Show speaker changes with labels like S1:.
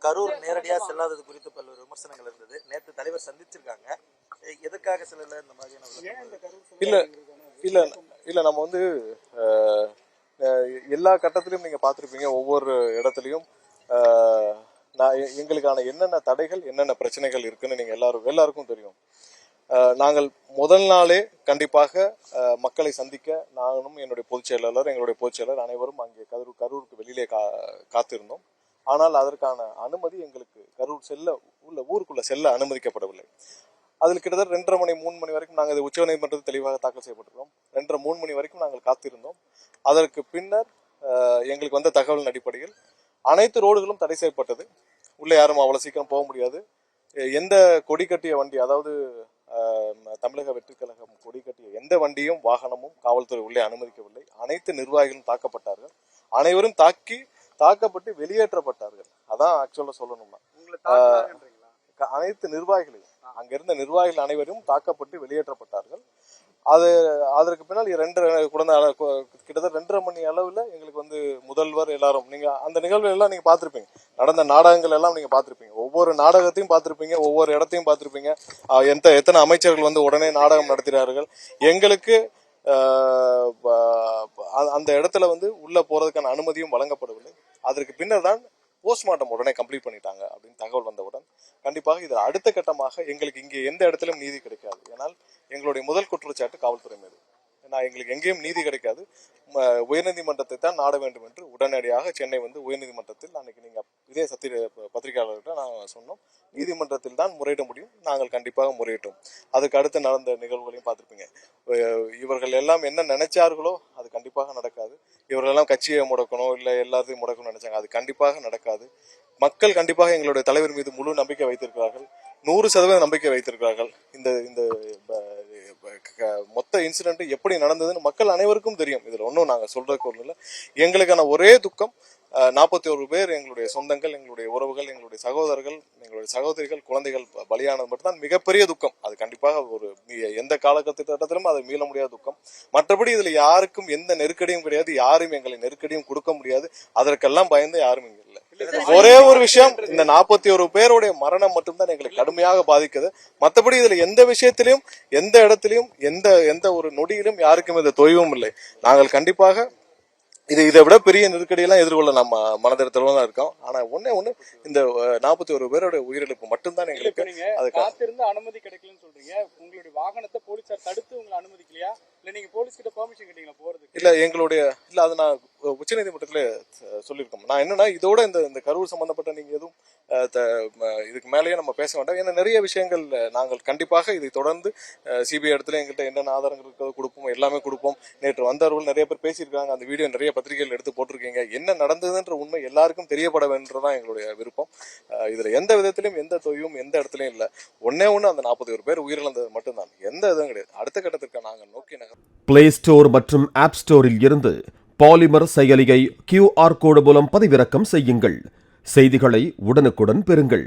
S1: கரூர் நேரடியாக செல்லாதது குறித்து பல்வேறு விமர்சனங்கள் இருந்தது. நேற்று தலைவர் சந்திச்சிருக்காங்க. எதற்காக செல்லல இந்த மாதிரியான
S2: இல்ல இல்ல இல்ல நம்ம வந்து எல்லா கட்டத்திலையும் நீங்க பார்த்திருப்பீங்க. ஒவ்வொரு இடத்துலையும் எங்களுக்கான என்னென்ன தடைகள் என்னென்ன பிரச்சனைகள் இருக்குன்னு நீங்க எல்லாருக்கும் தெரியும். நாங்கள் முதல் நாளே கண்டிப்பாக மக்களை சந்திக்க நானும் என்னுடைய பொதுச் செயலாளர் எங்களுடைய பொதுச் செயலர் அனைவரும் அங்கே கரூருக்கு வெளியிலே காத்திருந்தோம். ஆனால் அதற்கான அனுமதி எங்களுக்கு கரூர் ஊருக்குள்ள செல்ல அனுமதிக்கப்படவில்லை. அதில் கிட்டத்தட்ட 2:30 மணி 3 மணி வரைக்கும் நாங்கள் உச்சநீதிமன்றத்தில் தெளிவாக தாக்கல் செய்யப்பட்டிருக்கோம். 2:30 3 மணி வரைக்கும் நாங்கள் காத்திருந்தோம். அதற்கு பின்னர் எங்களுக்கு வந்த தகவலின் அடிப்படையில் அனைத்து ரோடுகளும் தடை செய்யப்பட்டது. உள்ளே யாரும் அவ்வளவு சீக்கிரம் போக முடியாது. எந்த கொடி கட்டிய வண்டி, அதாவது தமிழக வெற்றிக் கழகம் கொடி கட்டிய எந்த வண்டியும் வாகனமும் காவல்துறை உள்ளே அனுமதிக்கவில்லை. அனைத்து நிர்வாகிகளும் தாக்கப்பட்டார்கள். அனைவரும் தாக்கப்பட்டு வெளியேற்றப்பட்டார்கள். அதான் ஆக்சுவலா சொல்லணும்னா அனைத்து நிர்வாகிகளையும் அங்கிருந்த நிர்வாகிகள் அனைவரும் தாக்கப்பட்டு வெளியேற்றப்பட்டார்கள். அதற்கு பின்னால் கிட்டத்தட்ட 2:30 மணி அளவுல எங்களுக்கு வந்து முதல்வர் எல்லாரும், நீங்க அந்த நிகழ்வு எல்லாம் நீங்க பாத்திருப்பீங்க. நடந்த நாடகங்கள் எல்லாம் நீங்க பாத்திருப்பீங்க. ஒவ்வொரு நாடகத்தையும் பாத்திருப்பீங்க, ஒவ்வொரு இடத்தையும் பாத்திருப்பீங்க. எத்தனை அமைச்சர்கள் வந்து உடனே நாடகம் நடத்துகிறார்கள். எங்களுக்கு அந்த இடத்துல வந்து உள்ள போறதுக்கான அனுமதியும் வழங்கப்படவில்லை. அதற்கு பின்னர் தான் போஸ்ட்மார்ட்டம் உடனே கம்ப்ளீட் பண்ணிட்டாங்க அப்படின்னு தகவல் வந்தவுடன் கண்டிப்பாக இது அடுத்த கட்டமாக எங்களுக்கு இங்கே எந்த இடத்திலும் நீதி கிடைக்காது. ஏன்னால் எங்களுடைய முதல் குற்றச்சாட்டு காவல்துறை மீது. எங்களுக்கு எங்கேயும் நீதி கிடைக்காது, உயர்நீதிமன்றத்தை தான் நாட வேண்டும் என்று உடனடியாக சென்னை வந்து உயர்நீதிமன்றத்தில் அன்னைக்கு நீங்க இதே பத்திரிகையாளர்கிட்ட நாங்கள் சொன்னோம், நீதிமன்றத்தில் தான் முறையிட முடியும். நாங்கள் கண்டிப்பாக முறையிட்டோம். அதுக்கு அடுத்து நடந்த நிகழ்வுகளையும் பார்த்திருப்பீங்க. இவர்கள் எல்லாம் என்ன நினைச்சார்களோ அது கண்டிப்பாக நடக்காது. இவர்கள் எல்லாம் கட்சியை முடக்கணும், இல்லை எல்லாத்தையும் முடக்கணும்னு நினைச்சாங்க. அது கண்டிப்பாக நடக்காது. மக்கள் கண்டிப்பாக எங்களுடைய தலைவர் மீது முழு நம்பிக்கை வைத்திருக்கிறார்கள், 100% நம்பிக்கை வைத்திருக்கிறார்கள். இந்த மொத்த இன்சிடென்ட் எப்படி நடந்ததுன்னு மக்கள் அனைவருக்கும் தெரியும். இதுல ஒன்றும் நாங்கள் சொல்றதுக்கு ஒன்றும் இல்லை. எங்களுக்கான ஒரே துக்கம் 41 பேர் எங்களுடைய சொந்தங்கள், எங்களுடைய உறவுகள், எங்களுடைய சகோதரர்கள், எங்களுடைய சகோதரிகள், குழந்தைகள் பலியானது மட்டும்தான் மிகப்பெரிய துக்கம். அது கண்டிப்பாக எந்த காலகட்டத்திலும் அதை மீள முடியாத துக்கம். மற்றபடி இதுல யாருக்கும் எந்த நெருக்கடியும் கிடையாது. யாரும் எங்களை நெருக்கடியும் கொடுக்க முடியாது. அதற்கெல்லாம் பயந்து யாரும் இங்க இல்லை. ஒரே ஒரு விஷயம், இந்த 41 பேருடைய மரணம் மட்டும்தான் எங்களை கடுமையாக பாதிக்குது. மற்றபடி இதுல எந்த விஷயத்திலையும் எந்த இடத்திலையும் எந்த ஒரு நொடியிலும் யாருக்கும் இந்த தொய்வும் இல்லை. நாங்கள் கண்டிப்பாக இதை விட பெரிய நெருக்கடியெல்லாம் எதிர்கொள்ள நம்ம மனதிடத்துல தான் இருக்கோம். ஆனா ஒண்ணு இந்த 41 பேரோட உயிரிழப்பு மட்டும்தான் எங்களுக்கு.
S3: அது காத்திருந்து அனுமதி கிடைக்கலன்னு சொல்றீங்க. உங்களுடைய வாகனத்தை போலீசார் தடுத்து உங்களை அனுமதிக்கலையா, இல்ல நீங்க போலீஸ் கிட்ட பெர்மிஷன் கேட்டீங்களா போறதுக்கு?
S2: இல்ல அது நான் உச்சநீதிமன்றத்துல சொல்லியிருக்கோம். நான் என்னன்னா இதோட இந்த கரூர் சம்பந்தப்பட்ட நீங்க எதுவும் இதுக்கு மேலேயே நம்ம பேச வேண்டாம். ஏன்னா நிறைய விஷயங்கள் நாங்கள் கண்டிப்பாக இதை தொடர்ந்து சிபிஐ இடத்துல எங்கள்கிட்ட என்னென்ன ஆதாரங்கள் இருக்கிறத கொடுப்போம், எல்லாமே கொடுப்போம். நேற்று வந்தவர்கள் நிறைய பேர் பேசியிருக்காங்க. அந்த வீடியோ நிறைய பத்திரிகைகள் எடுத்து போட்டிருக்கீங்க. என்ன நடந்ததுன்ற உண்மை எல்லாருக்கும் தெரியப்பட வேண்டதான் எங்களுடைய விருப்பம். இதுல எந்த விதத்திலும் எந்த தொய்வும் எந்த இடத்துலயும் இல்ல. ஒண்ணு அந்த 41 பேர் உயிரிழந்தது மட்டும்தான், எந்த இதுவும் கிடையாது. அடுத்த கட்டத்திற்கு நாங்கள் நோக்கி
S4: பிளே ஸ்டோர் மற்றும் ஆப் ஸ்டோரில் இருந்து பாலிமர் செயலியை QR கோடு மூலம் பதிவிறக்கம் செய்யுங்கள். செய்திகளை உடனுக்குடன் பெறுங்கள்.